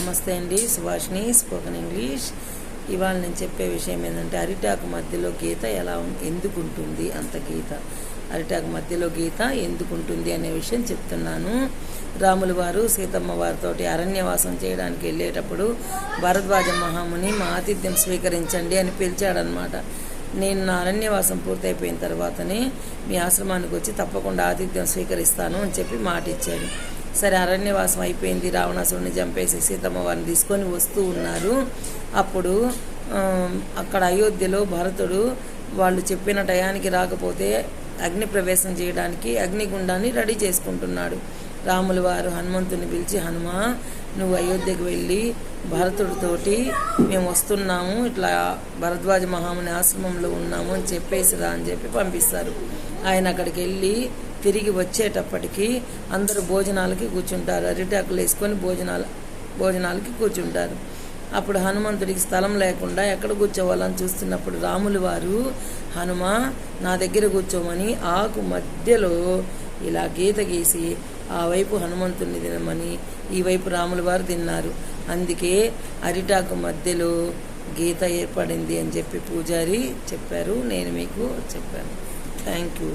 నమస్తే అండి, Subhashini spoken English. ఇవాళ నేను చెప్పే విషయం ఏంటంటే అరిటాకు మధ్యలో గీత ఎందుకు ఉంటుంది, అంత గీత అరిటాకు మధ్యలో గీత ఎందుకు ఉంటుంది అనే విషయం చెప్తున్నాను. రాముల వారు సీతమ్మ వారితోటి అరణ్యవాసం చేయడానికి వెళ్ళేటప్పుడు భరద్వాజ మహాముని మా ఆతిథ్యం స్వీకరించండి అని పిలిచాడనమాట. నేను నా అరణ్యవాసం పూర్తయిపోయిన తర్వాతనే మీ ఆశ్రమానికి వచ్చి తప్పకుండా ఆతిథ్యం స్వీకరిస్తాను అని చెప్పి మాట ఇచ్చాడు. సరే, అరణ్యవాసం అయిపోయింది. రావణాసురుని చంపేసి సీతమ్మ వారిని తీసుకొని వస్తూ ఉన్నారు. అప్పుడు అక్కడ అయోధ్యలో భరతుడు వాళ్ళు చెప్పిన టయానికి రాకపోతే అగ్ని ప్రవేశం చేయడానికి అగ్నిగుండాన్ని రెడీ చేసుకుంటున్నాడు. రాముల వారు హనుమంతుని పిలిచి, హనుమా, నువ్వు అయోధ్యకు వెళ్ళి భరతుడితోటి మేము వస్తున్నాము, ఇట్లా భరద్వాజ మహాముని ఆశ్రమంలో ఉన్నాము అని చెప్పేసిరా అని చెప్పి పంపిస్తారు. ఆయన అక్కడికి వెళ్ళి తిరిగి వచ్చేటప్పటికి అందరూ భోజనాలకి కూర్చుంటారు. అరిటాకులు వేసుకొని భోజనాలకి కూర్చుంటారు. అప్పుడు హనుమంతుడికి స్థలం లేకుండా ఎక్కడ కూర్చోవాలని చూస్తున్నప్పుడు రాములు వారు, హనుమ నా దగ్గర కూర్చోమని ఆకు మధ్యలో ఇలా గీత గీసి ఆ వైపు హనుమంతుడిని తినమని ఈ వైపు రాముల వారు తిన్నారు. అందుకే అరిటాకు మధ్యలో గీత ఏర్పడింది అని చెప్పి పూజారి చెప్పారు. నేను మీకు చెప్పాను. Thank you.